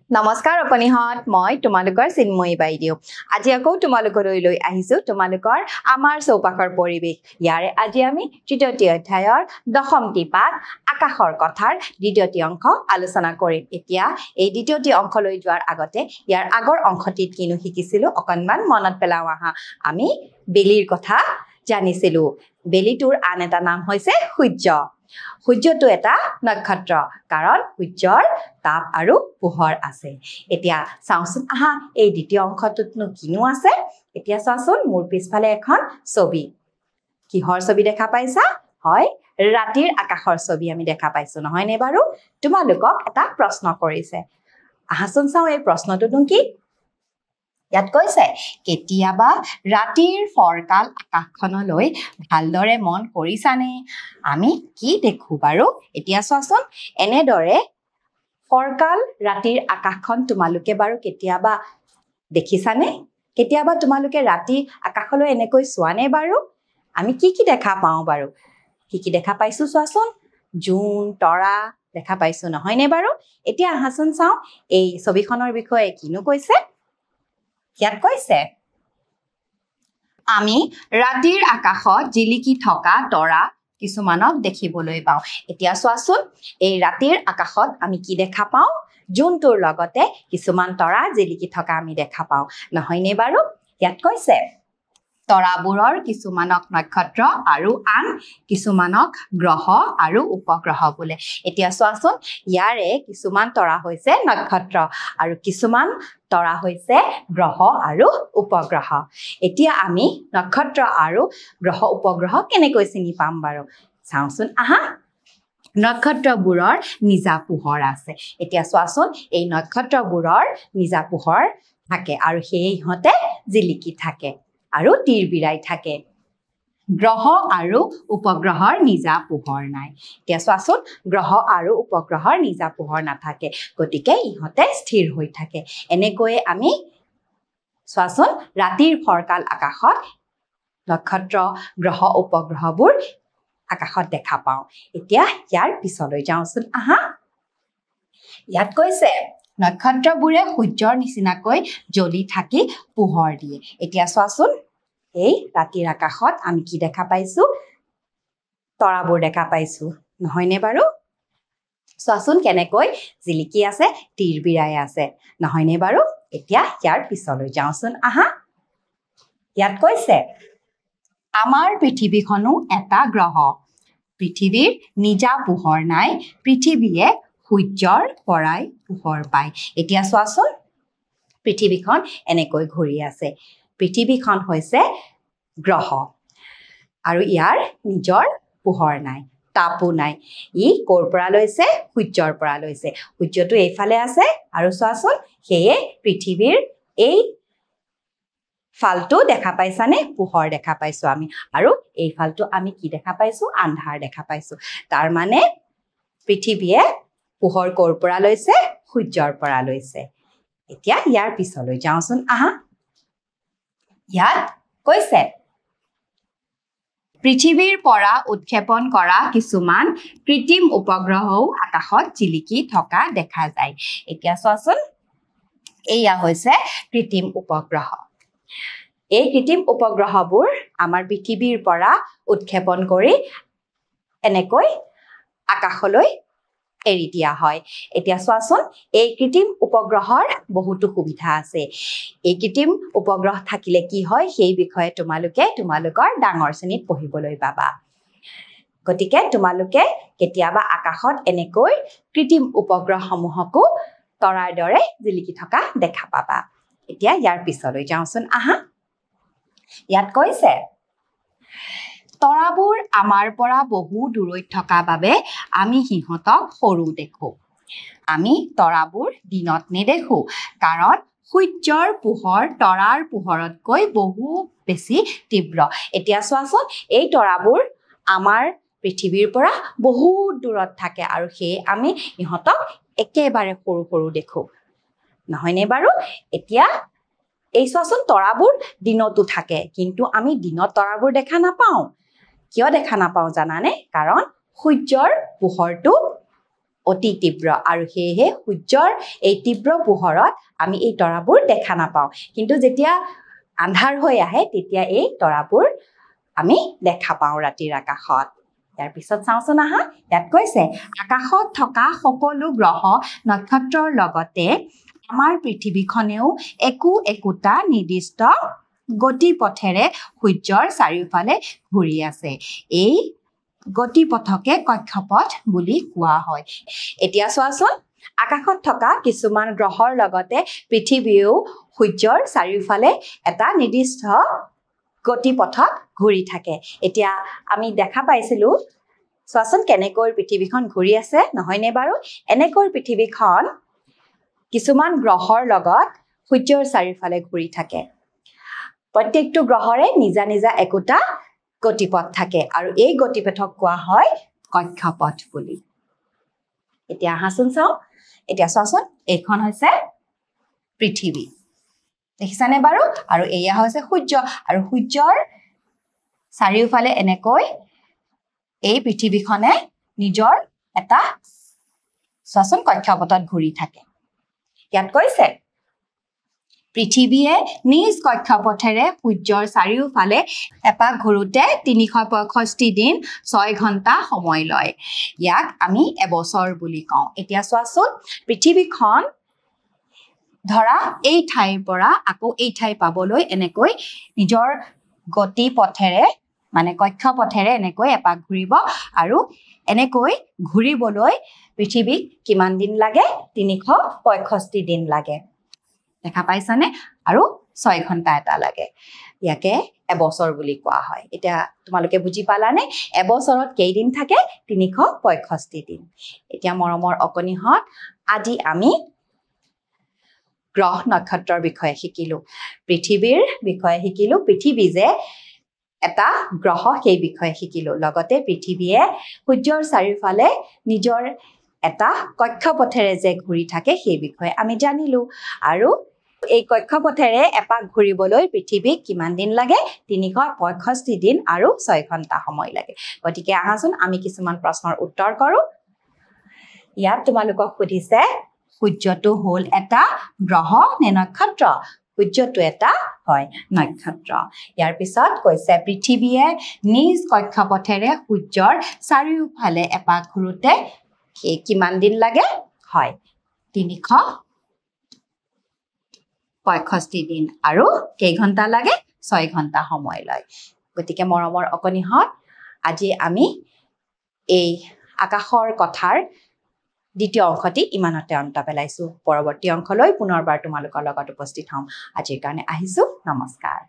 নমস্কাৰ অপনিহত মই তোমালোকৰ চিন্ময়ী বাইদেউ আজি আকৌ তোমালোকলৈ লৈ আহিছো তোমালোকৰ আমাৰ চৌপাশৰ পৰিবেশ ইয়াৰে আজি আমি তৃতীয় অধ্যায়ৰ দশমটি পাঠ আকাশৰ কথাৰ দ্বিতীয়টি অংশ আলোচনা কৰিম এতিয়া এই দ্বিতীয়টি অংশলৈ যোৱাৰ আগতে ইয়াৰ আগৰ অংশটিত কিনো শিকিছিলো অকনমান মনত পেলাও আহা আমি বেলিৰ কথা জানিছিলো বেলিটোৰ আন এটা নাম হৈছে সূৰ্য সূৰ্যটো এটা নক্ষত্ৰ কাৰণ সূৰ্যৰ তাপ আৰু পোহৰ আছে এতিয়া চাওঁচোন আহা এই দ্বিতীয় অংশটোতনো কিনো আছে এতিয়া চাওঁচোন মোৰ পিছফালে এখন ছবি কিহৰ ছবি দেখা পাইছা হয় ৰাতিৰ আকাশৰ ছবি আমি দেখা পাইছো নহয় নে বাৰু তোমালোকক এটা প্ৰশ্ন কৰিছে আহাচোন চাওঁ এই প্ৰশ্নটোনো কি ইয়াত কৈছে কেতিয়াবা ৰাতিৰ ফৰকাল আকাশখনলৈ ভালদৰে মন কৰিছানে আমি কি দেখো বাৰু এতিয়া চোৱাচোন এনেদৰে ফৰকাল ৰাতিৰ আকাশখন তোমালোকে বাৰু কেতিয়াবা দেখিছানে কেতিয়াবা তোমালোকে ৰাতি আকাশলৈ এনেকৈ চোৱানে বাৰু আমি কি দেখা পাওঁ বাৰু কি দেখা পাইছো চোৱাচোন জোন তৰা দেখা পাইছো নহয়নে বাৰু এতিয়া আহাচোন চাওঁ এই ছবিখনৰ বিষয়ে কিনো কৈছে ইয়াত কৈছে আমি ৰাতিৰ আকাশত জিলিকি থকা তৰা কিছুমানক দেখিবলৈ পাওঁ এতিয়া চোৱাচোন এই ৰাতিৰ আকাশত আমি কি দেখা পাওঁ জোনটোৰ লগতে কিছুমান তৰা জিলিকি থকা আমি দেখা পাওঁ নহয়নে বাৰু ইয়াত কৈছে তৰাবোৰৰ কিছুমানক নক্ষত্ৰ আৰু আন কিছুমানক গ্ৰহ আৰু উপগ্ৰহ বোলে এতিয়া চোৱাচোন ইয়াৰে কিছুমান তৰা হৈছে নক্ষত্ৰ আৰু কিছুমান তৰা হৈছে গ্ৰহ আৰু উপগ্ৰহ এতিয়া আমি নক্ষত্ৰ আৰু গ্ৰহ উপগ্ৰহ কেনেকৈ চিনি পাম বাৰু চাওঁচোন আহা নক্ষত্ৰবোৰৰ নিজা পোহৰ আছে এতিয়া চোৱাচোন এই নক্ষত্ৰবোৰৰ নিজা পোহৰ থাকে আৰু সেই ইহঁতে জিলিকি থাকে আৰু তীৰ বিৰাই থাকে গ্ৰহ আৰু উপগ্ৰহৰ নিজা পোহৰ নাই এতিয়া চোৱাচোন গ্ৰহ আৰু উপগ্ৰহৰ নিজা পোহৰ নাথাকে গতিকে ইহঁতে স্থিৰ হৈ থাকে এনেকৈ আমি চোৱাচোন ৰাতিৰ ফৰকাল আকাশত নক্ষত্ৰ গ্ৰহ উপগ্ৰহবোৰ আকাশত দেখা পাওঁ এতিয়া ইয়াৰ পিছলৈ যাওঁচোন আহা ইয়াত কৈছে নক্ষত্ৰবোৰে সূৰ্যৰ নিচিনাকৈ জ্বলি থাকি পোহৰ দিয়ে এতিয়া চোৱাচোন এই ৰাতিৰ আকাশত আমি কি দেখা পাইছো তৰাবোৰ দেখা পাইছো নহয়নে বাৰু চোৱাচোন কেনেকৈ জিলিকি আছে তীৰ বিৰাই আছে নহয়নে বাৰু এতিয়া ইয়াৰ পিছলৈ যাওঁচোন আহা ইয়াত কৈছে আমাৰ পৃথিৱীখনো এটা গ্ৰহ পৃথিৱীৰ নিজা পোহৰ নাই পৃথিৱীয়ে সূৰ্যৰ পৰাই পোহৰ পায় এতিয়া চোৱাচোন পৃথিৱীখন এনেকৈ ঘূৰি আছে পৃথিৱীখন হৈছে গ্ৰহ আৰু ইয়াৰ নিজৰ পোহৰ নাই তাপো নাই ই ক'ৰ পৰা লৈছে সূৰ্যৰ পৰা লৈছে সূৰ্যটো এইফালে আছে আৰু চোৱাচোন সেয়ে পৃথিৱীৰ এই ফালটো দেখা পাইছানে পোহৰ দেখা পাইছো আমি আৰু এই ফালটো আমি কি দেখা পাইছো আন্ধাৰ দেখা পাইছো তাৰ মানে পৃথিৱীয়ে পোহৰ ক'ৰ পৰা লৈছে সূৰ্যৰ পৰা লৈছে এতিয়া ইয়াৰ পিছলৈ যাওঁচোন আহা ইয়াত কৈছে পৃথিৱীৰ পৰা উৎক্ষেপণ কৰা কিছুমান কৃত্ৰিম উপগ্ৰহও আকাশত জিলিকি থকা দেখা যায় এতিয়া চোৱাচোন এয়া হৈছে কৃত্ৰিম উপগ্ৰহ এই কৃত্ৰিম উপগ্ৰহবোৰ আমাৰ পৃথিৱীৰ পৰা উৎক্ষেপণ কৰি এনেকৈ আকাশলৈ এৰি দিয়া হয় এতিয়া চোৱাচোন এই কৃত্ৰিম উপগ্ৰহৰ বহুতো সুবিধা আছে এই কৃত্ৰিম উপগ্ৰহ থাকিলে কি হয় সেই বিষয়ে তোমালোকে তোমালোকৰ ডাঙৰ শ্ৰেণীত পঢ়িবলৈ পাবা গতিকে তোমালোকে কেতিয়াবা আকাশত এনেকৈ কৃত্ৰিম উপগ্ৰহসমূহকো তৰাৰ দৰে জিলিকি থকা দেখা পাবা এতিয়া ইয়াৰ পিছলৈ যাওঁচোন আহা ইয়াত কৈছে তৰাবোৰ আমাৰ পৰা বহু দূৰৈত থকা বাবে আমি সিহঁতক সৰু দেখো আমি তৰাবোৰ দিনত নেদেখো কাৰণ সূৰ্যৰ পোহৰ তৰাৰ পোহৰতকৈ বহু বেছি তীব্ৰ এতিয়া চোৱাচোন এই তৰাবোৰ আমাৰ পৃথিৱীৰ পৰা বহুত দূৰত থাকে আৰু সেয়ে আমি ইহঁতক একেবাৰে সৰু সৰু দেখো নহয়নে বাৰু এতিয়া এই চোৱাচোন তৰাবোৰ দিনতো থাকে কিন্তু আমি দিনত তৰাবোৰ দেখা নাপাওঁ কিয় দেখা নাপাওঁ জানানে কাৰণ সূৰ্যৰ পোহৰটো অতি তীব্ৰ আৰু সেয়েহে সূৰ্যৰ এই তীব্ৰ পোহৰত আমি এই তৰাবোৰ দেখা নাপাওঁ কিন্তু যেতিয়া আন্ধাৰ হৈ আহে তেতিয়া এই তৰাবোৰ আমি দেখা পাওঁ ৰাতিৰ আকাশত ইয়াৰ পিছত চাওঁচোন আহা ইয়াত কৈছে আকাশত থকা সকলো গ্ৰহ নক্ষত্ৰৰ লগতে আমাৰ পৃথিৱীখনেও একোটা নিৰ্দিষ্ট গতিপথেৰে সূৰ্যৰ চাৰিওফালে ঘূৰি আছে এই গতিপথকে কক্ষপথ বুলি কোৱা হয় এতিয়া চোৱাচোন আকাশত থকা কিছুমান গ্ৰহৰ লগতে পৃথিৱীও সূৰ্যৰ চাৰিওফালে এটা নিৰ্দিষ্ট গতিপথত ঘূৰি থাকে এতিয়া আমি দেখা পাইছিলো চোৱাচোন কেনেকৈ পৃথিৱীখন ঘূৰি আছে নহয়নে বাৰু এনেকৈ পৃথিৱীখন কিছুমান গ্ৰহৰ লগত সূৰ্যৰ চাৰিওফালে ঘূৰি থাকে প্ৰত্যেকটো গ্ৰহৰে নিজা নিজা একোটা গতিপথ থাকে আৰু এই গতিপথক কোৱা হয় কক্ষপথ বুলি এতিয়া আহাচোন চাওঁ এতিয়া চোৱাচোন এইখন হৈছে পৃথিৱী দেখিছানে বাৰু আৰু এয়া হৈছে সূৰ্য আৰু সূৰ্যৰ চাৰিওফালে এনেকৈ এই পৃথিৱীখনে নিজৰ এটা চোৱাচোন কক্ষপথত ঘূৰি থাকে ইয়াত কৈছে পৃথিৱীয়ে নিজ কক্ষপথেৰে সূৰ্যৰ চাৰিওফালে এপাক ঘূৰোতে ৩৬৫ দিন ৬ ঘণ্টা সময় লয় ইয়াক আমি এবছৰ বুলি কওঁ এতিয়া চোৱাচোন পৃথিৱীখন ধৰা এই ঠাইৰ পৰা আকৌ এই ঠাই পাবলৈ এনেকৈ নিজৰ গতিপথেৰে মানে কক্ষপথেৰে এনেকৈ এপাক ঘূৰিব আৰু এনেকৈ ঘূৰিবলৈ পৃথিৱীক কিমান দিন লাগে ৩৬৫ দিন লাগে দেখা পাইছানে আৰু ৬ ঘণ্টা এটা লাগে ইয়াকে এবছৰ বুলি কোৱা হয় এতিয়া তোমালোকে বুজি পালানে এবছৰত কেইদিন থাকে ৩৬৫ দিন এতিয়া মৰমৰ অকণিহঁত আজি আমি গ্ৰহ নক্ষত্ৰৰ বিষয়ে শিকিলো পৃথিৱীৰ বিষয়ে শিকিলো পৃথিৱী যে এটা গ্ৰহ সেই বিষয়ে শিকিলো লগতে পৃথিৱীয়ে সূৰ্যৰ চাৰিওফালে নিজৰ এটা কক্ষপথেৰে যে ঘূৰি থাকে সেই বিষয়ে আমি জানিলো আৰু এই কক্ষপথেৰে এপাক ঘূৰিবলৈ পৃথিৱীক কিমান দিন লাগে ৩৬৫ দিন আৰু ৬ ঘণ্টা সময় লাগে গতিকে আহাচোন আমি কিছুমান প্ৰশ্নৰ উত্তৰ কৰো ইয়াত তোমালোকক সুধিছে সূৰ্যটো হ'ল এটা গ্ৰহ নে নক্ষত্ৰ সূৰ্যটো এটা হয় নক্ষত্ৰ ইয়াৰ পিছত কৈছে পৃথিৱীয়ে নিজ কক্ষপথেৰে সূৰ্যৰ চাৰিওফালে এপাক ঘূৰোতে কিমান দিন লাগে হয় ৩৬৫ দিন আৰু কেই ঘণ্টা লাগে ৬ ঘণ্টা সময় লয় গতিকে মৰমৰ অকণিহঁত আজি আমি এই আকাশৰ কথাৰ দ্বিতীয় অংশটি ইমানতে অন্ত পেলাইছো পৰৱৰ্তী অংশলৈ পুনৰবাৰ তোমালোকৰ লগত উপস্থিত হ'ম আজিৰ কাৰণে আহিছো নমস্কাৰ